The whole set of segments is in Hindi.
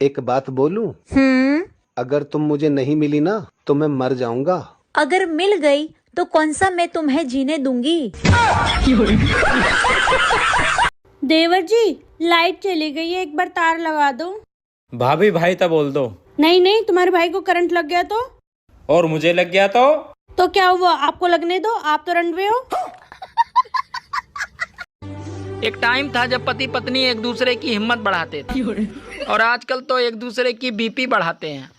एक बात बोलूं? अगर तुम मुझे नहीं मिली ना तो मैं मर जाऊंगा। अगर मिल गई तो कौन सा मैं तुम्हें जीने दूंगी। देवर जी लाइट चली गई है, एक बार तार लगा दो। भाभी भाई तब बोल दो। नहीं नहीं, तुम्हारे भाई को करंट लग गया तो? और मुझे लग गया तो क्या हुआ, आपको लगने दो, आप तो रनवे हो। एक टाइम था जब पति पत्नी एक दूसरे की हिम्मत बढ़ाते थे और आजकल तो एक दूसरे की बीपी बढ़ाते हैं।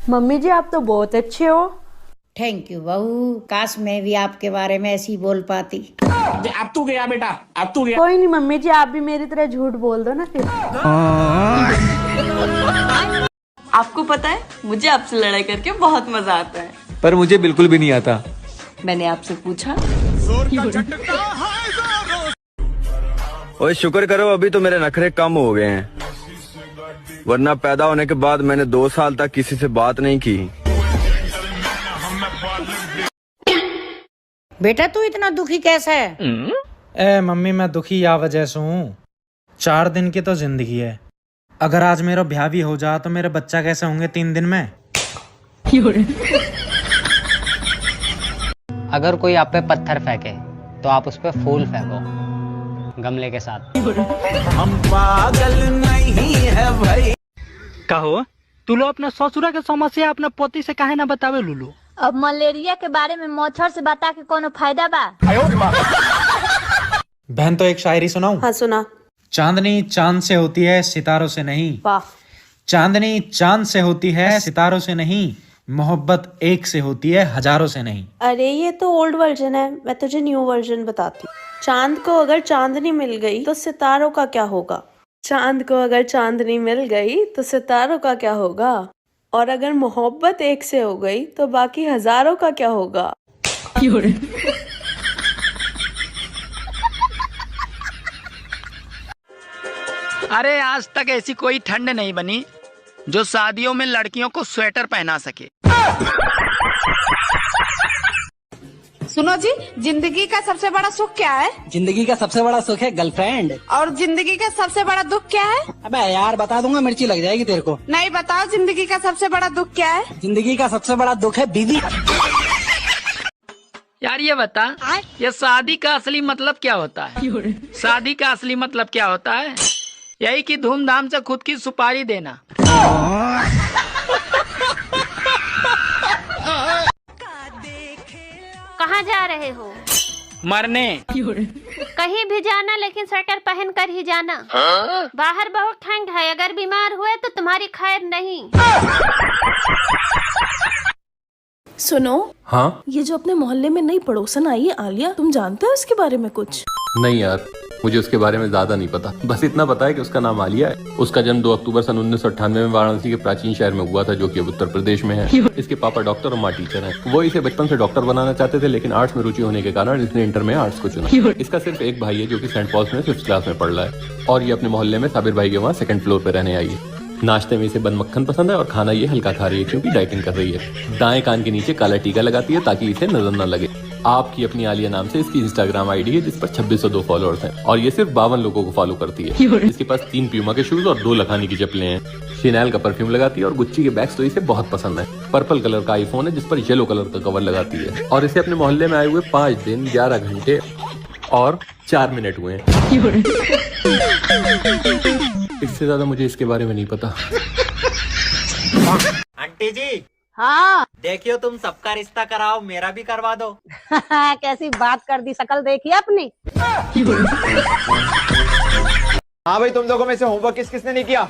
मम्मी जी आप तो बहुत अच्छे हो। थैंक यू बहू, काश मैं भी आपके बारे में ऐसी बोल पाती। अब तू गया बेटा, अब तू गया। कोई नहीं मम्मी जी, आप भी मेरी तरह झूठ बोल दो ना फिर। आपको पता है मुझे आपसे लड़ाई करके बहुत मजा आता है। पर मुझे बिल्कुल भी नहीं आता। मैंने आपसे पूछा। ओए शुक्र करो अभी तो मेरे नखरे कम हो गए हैं, वरना पैदा होने के बाद मैंने 2 साल तक किसी से बात नहीं की। बेटा तू इतना दुखी कैसा है? ए मम्मी मैं दुखी या वजह से हूँ, 4 दिन की तो जिंदगी है। अगर आज मेरा ब्याह भी हो जाए तो मेरे बच्चा कैसे होंगे 3 दिन में। अगर कोई आप पे पत्थर फेंके तो आप उस पे फूल फेंको गमले के साथ। हम पागल नहीं है भाई। कहो तू लो अपना ससुरा के समस्या अपना पति से काहे ना बतावे लुलू। अब मलेरिया के बारे में मच्छर से बता के कोनो फायदा बा। बहन तो एक शायरी सुनाऊं? हाँ सुना। चांदनी चांद से होती है सितारों से नहीं। वाह। चांदनी चांद से होती है सितारों से नहीं, मोहब्बत एक से होती है हजारों से नहीं। अरे ये तो ओल्ड वर्जन है, मैं तुझे न्यू वर्जन बताती हूँ। चांद को अगर चांदनी मिल गई तो सितारों का क्या होगा। चांद को अगर चांदनी मिल गई तो सितारों का क्या होगा। और अगर मोहब्बत एक से हो गई तो बाकी हजारों का क्या होगा। अरे आज तक ऐसी कोई ठंड नहीं बनी जो शादियों में लड़कियों को स्वेटर पहना सके। सुनो जी, जिंदगी का सबसे बड़ा सुख क्या है? जिंदगी का सबसे बड़ा सुख है गर्लफ्रेंड। और जिंदगी का सबसे बड़ा दुख क्या है? अबे यार बता दूंगा, मिर्ची लग जाएगी तेरे को। नहीं बताओ, जिंदगी का सबसे बड़ा दुख क्या है? जिंदगी का सबसे बड़ा दुख है बीवी। यार ये बता, ये शादी का असली मतलब क्या होता है? शादी का असली मतलब क्या होता है? यही कि धूमधाम से खुद की सुपारी देना। कहाँ जा रहे हो? मरने। कहीं भी जाना लेकिन स्वेटर पहन कर ही जाना। बाहर बहुत ठंड है, अगर बीमार हुए तो तुम्हारी खैर नहीं। सुनो। हाँ? ये जो अपने मोहल्ले में नई पड़ोसन आई है आलिया, तुम जानते हो इसके बारे में कुछ? नहीं यार, मुझे उसके बारे में ज्यादा नहीं पता। बस इतना पता है कि उसका नाम आलिया है। उसका जन्म 2 अक्टूबर सन 1998 में वाराणसी के प्राचीन शहर में हुआ था, जो कि अब उत्तर प्रदेश में है। इसके पापा डॉक्टर और माँ टीचर हैं। वो इसे बचपन से डॉक्टर बनाना चाहते थे, लेकिन आर्ट्स में रुचि होने के कारण इसने इंटर में आर्ट्स को चुना। इसका सिर्फ एक भाई है जो कि सेंट पॉल्स में 5th क्लास में पढ़ रहा है, और ये अपने मोहल्ले में साबिर भाई के वहाँ 2nd फ्लोर पे रहने आई है। नाश्ते में इसे बन मक्खन पसंद है और खाना ये हल्का खा रही है क्योंकि डाइटिंग कर रही है। दाएं कान के नीचे काला टीका लगाती है ताकि इसे नजर न लगे। आपकी अपनी आलिया नाम से इसकी इंस्टाग्राम आईडी है जिस पर 2602 फॉलोअर्स हैं, और ये सिर्फ 52 लोगों को फॉलो करती है। इसके पास 3 प्यूमा के शूज और 2 लखानी की चप्पलें हैं। शिनैल का परफ्यूम लगाती है और गुच्ची के बैग्स तो इसे बहुत पसंद है। पर्पल कलर का आईफोन है जिस पर येलो कलर का कवर लगाती है, और इसे अपने मोहल्ले में आए हुए 5 दिन 11 घंटे और 4 मिनट हुए हैं। इससे ज्यादा मुझे इसके बारे में नहीं पता। आंटी जी। हाँ। देखियो तुम सबका रिश्ता कराओ, मेरा भी करवा दो। कैसी बात कर दी, शकल देखी अपनी। हाँ भाई, तुम लोगों में से होमवर्क किसने नहीं किया?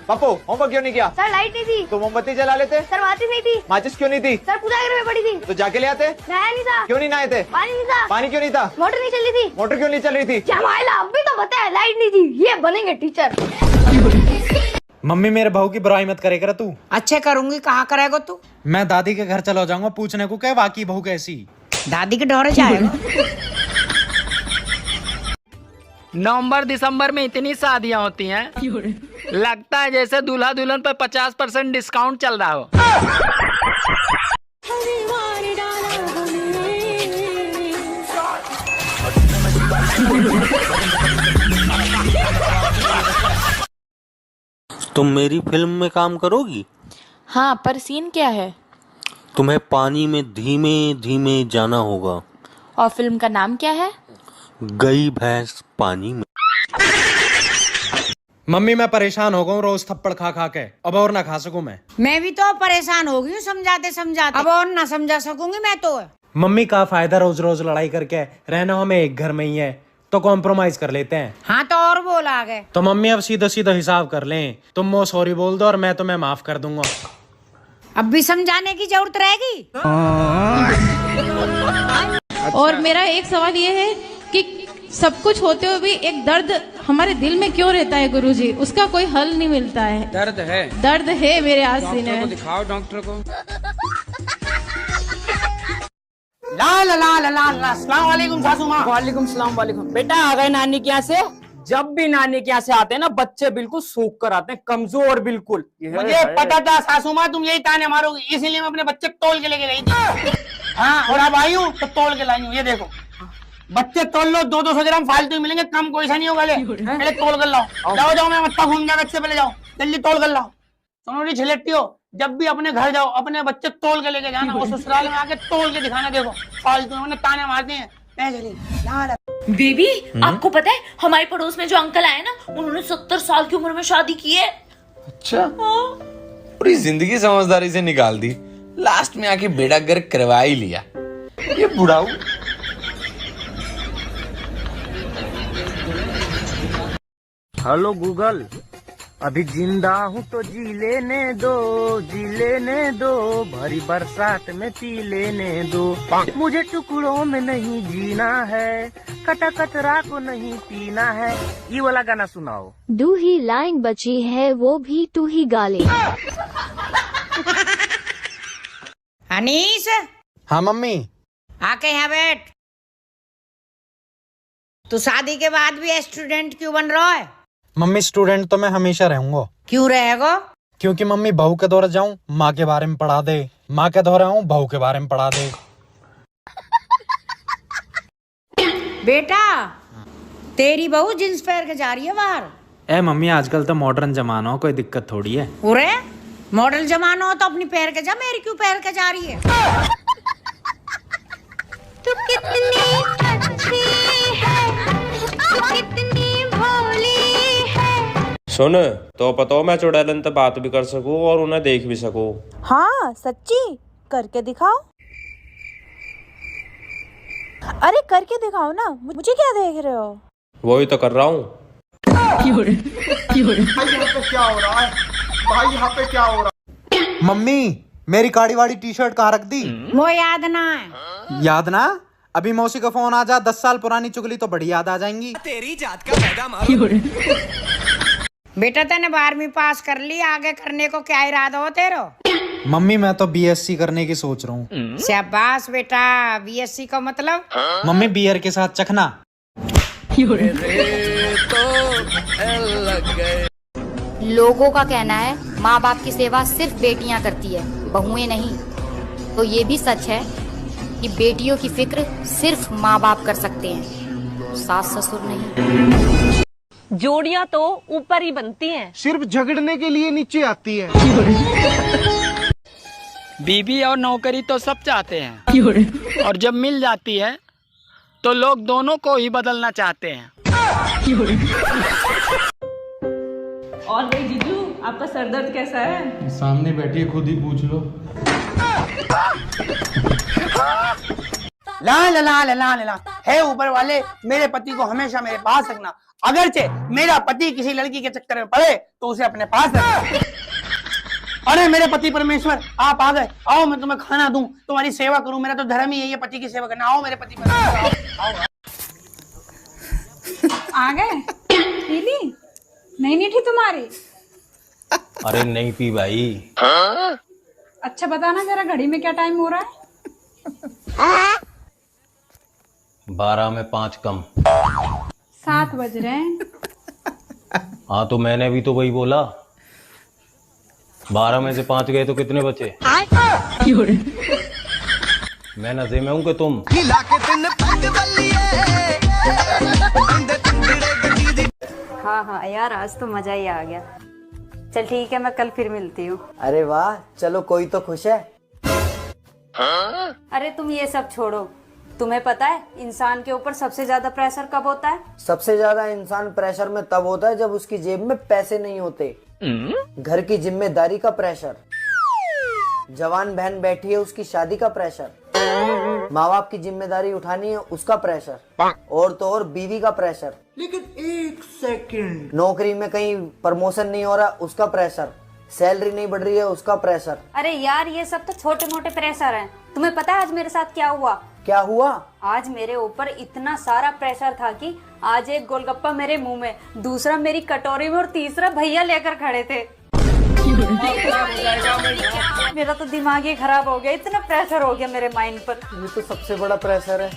पप्पू होमवर्क क्यों नहीं किया? सर लाइट नहीं थी। तो मोमबत्ती जला लेते। सर माचिस नहीं थी। माचिस क्यों नहीं थी? सर पूजा घर में पड़ी थी। तो जाके ले आते। नहाया नहीं था। क्यों नहीं नहाए थे? पानी नहीं था। पानी क्यों नहीं था? मोटर नहीं चली थी। मोटर क्यों नहीं चल रही थी? जमाइला अभी तो बताया, लाइट नहीं थी। ये बनेंगे टीचर। मम्मी मेरे बहू की बुराई मत करे कर तू। अच्छे करूंगी, कहाँ करेगा तू? मैं दादी के घर चला जाऊंगा पूछने को क्या वाकई बहू कैसी। दादी के डोरे जाएगा। नवंबर दिसंबर में इतनी शादियां होती हैं, लगता है जैसे दूल्हा दुल्हन पर 50% डिस्काउंट चल रहा हो। तुम मेरी फिल्म में काम करोगी? हाँ, पर सीन क्या है? तुम्हें पानी में धीमे धीमे जाना होगा। और फिल्म का नाम क्या है? गई भैंस पानी में। मम्मी मैं परेशान हो गया हूँ रोज थप्पड़ खा खा के, अब और ना खा सकूं मैं भी तो परेशान हो गई हूँ समझाते समझाते, अब और ना समझा सकूंगी मैं तो। मम्मी का फायदा रोज रोज लड़ाई करके, रहना हमें एक घर में ही है तो कॉम्प्रोमाइज कर लेते हैं। हाँ तो और बोल आगे। तो मम्मी अब सीधा सीधा हिसाब कर लें, तुम मो सॉरी बोल दो और मैं तुम्हें माफ कर दूंगा। अब भी समझाने की जरूरत रहेगी? और मेरा एक सवाल ये है कि सब कुछ होते हुए भी एक दर्द हमारे दिल में क्यों रहता है गुरुजी? उसका कोई हल नहीं मिलता है। दर्द है मेरे आसीने में। दिखाओ डॉक्टर को। ला ला ला ला ला ला। अस्सलाम वालेकुम सासू माँ। वालेकुम सलाम। वालेकुम। बेटा आ गए नानी के यहाँ से? जब भी नानी के यहाँ से आते हैं ना बच्चे बिल्कुल सूख कर आते हैं, कमजोर बिल्कुल। मुझे पता था सासू माँ तुम यही ताने मारोगी, इसीलिए मैं अपने बच्चे तोल के लेके गई थी। हाँ, और अब आई हूँ तो तोल के लाई हूँ। ये देखो बच्चे तोल लो, 200-200 ग्राम फालतू मिलेंगे, कम कोई सा नहीं होगा। ले तोल कर लाओ। जाओ जाओ, मैं मत्ता घूम गया, बच्चे पहले जाओ, जल्दी तोल कर लाओ। सुनो री छिलेटी हो, जब भी अपने घर जाओ अपने बच्चे तोल के लेके जाना, और ससुराल में आके तोल के दिखाना। देखो फालतू उन्होंने ताने मारते हैं। बेबी आपको पता है हमारे पड़ोस में जो अंकल आए ना, उन्होंने 70 साल की उम्र में शादी की है। अच्छा, पूरी जिंदगी समझदारी से निकाल दी, लास्ट में आके बेड़ा गर्क करवा ही लिया। ये बुढ़ाऊ। हेलो गूगल, अभी जिंदा हूँ तो जी लेने दो, भरी बरसात में पी लेने दो। मुझे टुकड़ों में नहीं जीना है, कटा कतरा को नहीं पीना है। ये वाला गाना सुनाओ। 2 ही लाइन बची है, वो भी तू ही गा ले। अनीस। हाँ मम्मी। आके यहाँ बैठ। तू शादी के बाद भी स्टूडेंट क्यों बन रहा है? मम्मी स्टूडेंट तो मैं हमेशा रहूंगा। क्यों रहेगा? क्योंकि मम्मी बहू के दौरे जाऊं माँ के बारे में पढ़ा दे, माँ के दौरे आऊं बहू के बारे में पढ़ा दे। बेटा तेरी बहू जींस पहन के जा रही है बाहर। ए मम्मी आजकल तो मॉडर्न जमाना हो, कोई दिक्कत थोड़ी है। अरे मॉडल जमाना हो तो अपनी पैर के जा, मेरी क्यों पैर के जा रही है? तू कितनी अच्छी है, तू कितनी भोली है। सुन तो पता मैं चुड़ैलन से बात भी कर सकूं और उन्हें देख भी सकूं। हाँ सच्ची, करके दिखाओ। अरे करके दिखाओ ना, मुझे क्या देख रहे हो? वही तो कर रहा हूँ। क्या हो रहा है भाई, यहाँ पे क्या हो रहा है? मम्मी मेरी काड़ी वाड़ी टी शर्ट कहाँ रख दी? वो याद ना है। याद ना? अभी मौसी का फोन आ जा, 10 साल पुरानी चुगली तो बड़ी याद आ जाएंगी। तेरी जात का पैदा मारो। बेटा तने 12वीं पास कर ली, आगे करने को क्या इरादा हो तेरा? मम्मी मैं तो BSc करने की सोच रहा हूँ। शाबाश बेटा, BSc का मतलब? मम्मी बियर के साथ चखना। लोगों का कहना है माँ बाप की सेवा सिर्फ बेटियां करती है, बहुएं नहीं। तो ये भी सच है कि बेटियों की फिक्र सिर्फ माँ बाप कर सकते हैं, सास ससुर नहीं। जोड़ियां तो ऊपर ही बनती हैं, सिर्फ झगड़ने के लिए नीचे आती है। बीबी और नौकरी तो सब चाहते हैं, और जब मिल जाती है तो लोग दोनों को ही बदलना चाहते हैं। और भाई जीजू, आपका सर दर्द कैसा है? सामने बैठिए, खुद ही पूछ लो। ला ला ला ला ला ला। हे ऊपर वाले, मेरे पति को हमेशा मेरे पास रखना। अगरचे मेरा पति किसी लड़की के चक्कर में पड़े तो उसे अपने पास रखना। अरे मेरे पति परमेश्वर, आप आ गए, आओ मैं तुम्हें खाना दूं, तुम्हारी सेवा करूं, मेरा तो धर्म ही है ये पति की सेवा करना। आओ मेरे पति परमेश्वर। आ गए? पीली? नहीं थी तुम्हारी? अरे नहीं पी भाई। अच्छा बताना जरा, घड़ी में क्या टाइम हो रहा है? 12 में 5 कम। 7 बज रहे हैं। हाँ तो मैंने भी तो वही बोला। 12 में से 5 गए तो कितने बचे? मैं नशे में हूँ कि तुम? हाँ हाँ यार, आज तो मजा ही आ गया। चल ठीक है, मैं कल फिर मिलती हूँ। अरे वाह, चलो कोई तो खुश है। अरे तुम ये सब छोड़ो, तुम्हें पता है इंसान के ऊपर सबसे ज्यादा प्रेशर कब होता है? सबसे ज्यादा इंसान प्रेशर में तब होता है जब उसकी जेब में पैसे नहीं होते। घर की जिम्मेदारी का प्रेशर, जवान बहन बैठी है उसकी शादी का प्रेशर, माँ बाप की जिम्मेदारी उठानी है उसका प्रेशर, और तो और बीवी का प्रेशर। लेकिन एक सेकंड, नौकरी में कहीं प्रमोशन नहीं हो रहा उसका प्रेशर, सैलरी नहीं बढ़ रही है उसका प्रेशर। अरे यार ये सब तो छोटे मोटे प्रेशर हैं। तुम्हें पता है आज मेरे साथ क्या हुआ? क्या हुआ? आज मेरे ऊपर इतना सारा प्रेशर था कि आज एक गोलगप्पा मेरे मुंह में, दूसरा मेरी कटोरी में और तीसरा भैया लेकर खड़े थे। मेरा तो दिमाग ही खराब हो गया, इतना प्रेशर हो गया मेरे माइंड पर। ये तो सबसे बड़ा प्रेशर है।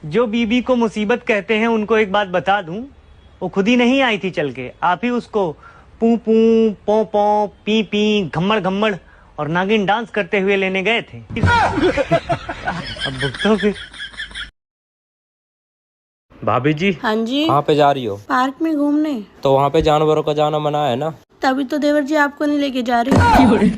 जो बीबी को मुसीबत कहते हैं उनको एक बात बता दूं, वो खुद ही नहीं आई थी चल के, आप ही उसको पू पू पो पो पी पी घम्मड़ घम्मड़ और नागिन डांस करते हुए लेने गए थे। अब भुगतो फिर। भाभी जी। हाँ जी। कहाँ पे जा रही हो? पार्क में घूमने। तो वहाँ पे जानवरों का जाना मना है ना? तभी तो देवर जी आपको नहीं लेके जा रहे।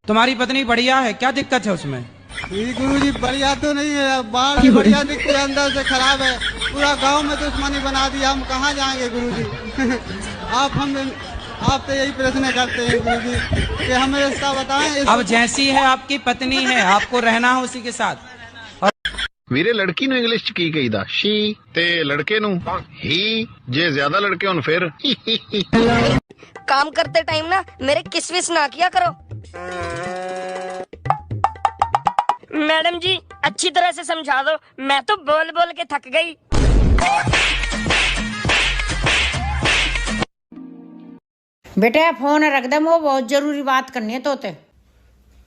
तुम्हारी पत्नी बढ़िया है, क्या दिक्कत है उसमें? गुरुजी बढ़िया तो नहीं है, बाहर से बढ़िया दिखती है, अंदर से खराब है। पूरा गांव में दुश्मनी बना दिया, हम कहाँ जाएंगे गुरुजी? आप तो यही प्रश्न करते हैं गुरुजी कि हमें रिश्ता बताएं। अब जैसी है आपकी पत्नी है, आपको रहना है उसी के साथ। ਵੀਰੇ ਲੜਕੀ ਨੂੰ ਇੰਗਲਿਸ਼ ਚ ਕੀ ਕਹੀਦਾ? ਸ਼ੀ ਤੇ ਲੜਕੇ ਨੂੰ ਹੀ, ਜੇ ਜ਼ਿਆਦਾ ਲੜਕੇ ਹੋਣ ਫਿਰ। काम करते टाइम ना मेरे किसविस ना किया करो। मैडम जी अच्छी तरह से समझा दो, मैं तो बोल बोल के थक गई। बेटा फोन रख दे, वो बहुत जरूरी बात करनी है तोते।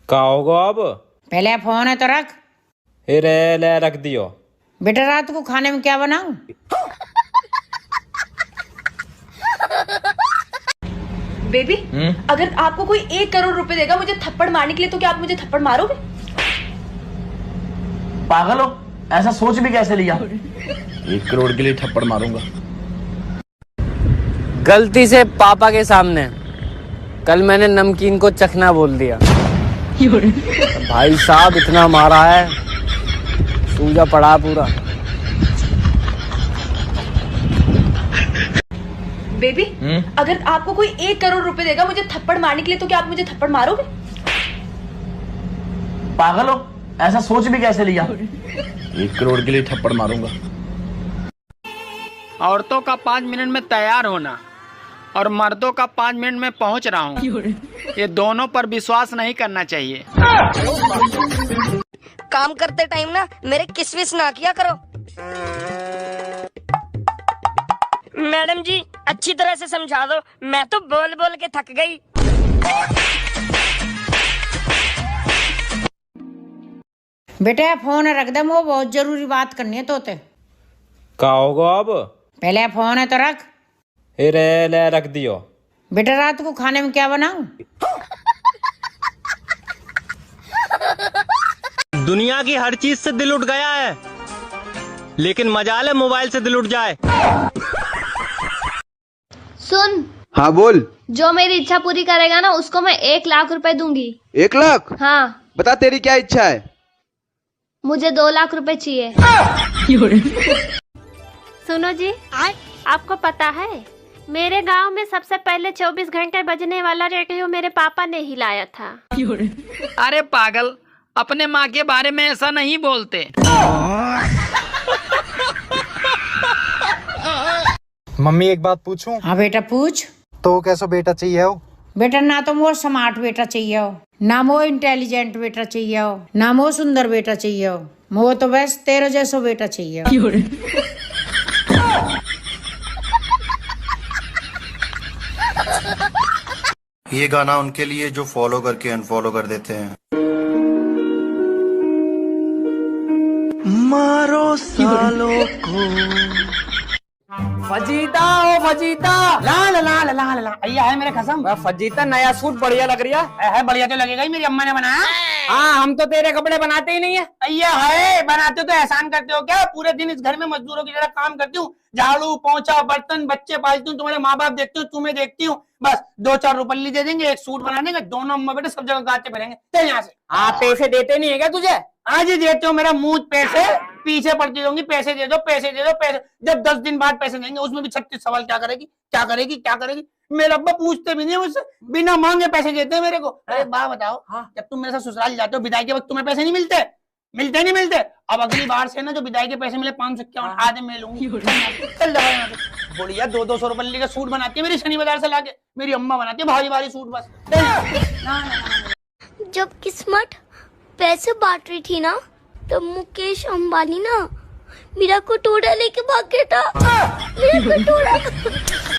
कहाँ होगा अब? पहले फोन है तो रख। ले रख दियो। बेटा रात को खाने में क्या बनाऊं? बेबी अगर आपको कोई 1 करोड़ रुपए देगा मुझे थप्पड़ मारने के लिए, तो क्या आप मुझे थप्पड़ मारोगे? पागल हो, ऐसा सोच भी कैसे लिया? 1 करोड़ के लिए थप्पड़ मारूंगा। गलती से पापा के सामने कल मैंने नमकीन को चखना बोल दिया। भाई साहब इतना मारा है, सूजा पड़ा पूरा। बेबी अगर आपको कोई 1 करोड़ रुपए देगा मुझे थप्पड़ मारने के लिए, तो क्या आप मुझे थप्पड़ मारोगे? पागल हो, ऐसा सोच भी कैसे लिया? 1 करोड़ के लिए थप्पड़ मारूंगा। औरतों का 5 मिनट में तैयार होना और मर्दों का 5 मिनट में पहुंच रहा हूँ, ये दोनों पर विश्वास नहीं करना चाहिए। काम करते टाइम ना मेरे किसविस ना किया करो। मैडम जी अच्छी तरह से समझा दो, मैं तो बोल बोल के थक गई। बेटा फोन रख दे, वो बहुत जरूरी बात करनी है तोते। कहाँ होगा अब? पहले फोन है तो रख। ले रख दियो। बेटा रात को खाने में क्या बनाऊं? दुनिया की हर चीज से दिल उठ गया है, लेकिन मजाल है मोबाइल से दिल उठ जाए। सुन। हाँ बोल। जो मेरी इच्छा पूरी करेगा ना उसको मैं 1 लाख रुपए दूंगी। 1 लाख? हाँ। बता तेरी क्या इच्छा है? मुझे 2 लाख रुपए चाहिए। सुनो जी, आपको पता है मेरे गांव में सबसे पहले 24 घंटे बजने वाला रेडियो मेरे पापा ने ही लाया था। अरे पागल, अपने माँ के बारे में ऐसा नहीं बोलते। मम्मी एक बात पूछूं? हाँ बेटा पूछ। तो कैसा बेटा चाहिए हो? बेटा ना तो वो स्मार्ट बेटा चाहिए हो, ना वो इंटेलिजेंट बेटा चाहिए हो, ना वो सुंदर बेटा चाहिए हो, वो तो बस तेरे जैसा बेटा चाहिए हो। ये गाना उनके लिए जो फॉलो करके अनफॉलो कर देते हैं। मारो सालों को। फजीता ओ फजीता, ला ला ला ला ला ला, अय्या है मेरे कसम। फजीता नया सूट बढ़िया लग रहा है। बढ़िया तो लगेगा ही, मेरी अम्मा ने बनाया। हाँ, हम तो तेरे कपड़े बनाते ही नहीं है। अय्या है, बनाते हो तो एहसान करते हो क्या? पूरे दिन इस घर में मजदूरों की तरह काम करती हूँ, झाड़ू पोंछा बर्तन बच्चे पालती हूँ, तुम्हारे माँ बाप देखती हूँ, तुम्हें देखती हूँ, बस 2-4 रुपये दे देंगे, एक सूट बना देंगे, दोनों अम्मा बेटे सब जगह गाते फिरेंगे। चल यहाँ से। हाँ, पैसे देते नहीं है क्या तुझे? आज ही देते हो, मेरा मुंह पैसे पीछे पड़ती रहूंगी, पैसे दे दो पैसे दे दो पैसे। जब 10 दिन बाद पैसे देंगे उसमें भी 36 सवाल, क्या करेगी क्या करेगी क्या करेगी। मेरे अब्बा पूछते भी नहीं मुझसे, बिना मांगे पैसे देते हैं मेरे को। अरे बात बताओ, जब तुम मेरे साथ ससुराल जाते हो विदाई के वक्त तुम्हें पैसे नहीं मिलते? मिलते नहीं मिलते? अब अगली बार से ना जो विदाई के पैसे मिले 551 आधे मैं लूंगी। चल दवा यहाँ से। बढ़िया 200-200 रुपये का सूट बनाती है मेरी शनि बाजार से लाके, मेरी अम्मा बनाती है भारी भारी सूट। बस जब किस्मत पैसे बांट रही थी ना, तब मुकेश अंबानी ना मेरा कटोरा लेके भाग गया था। मेरा कटोरा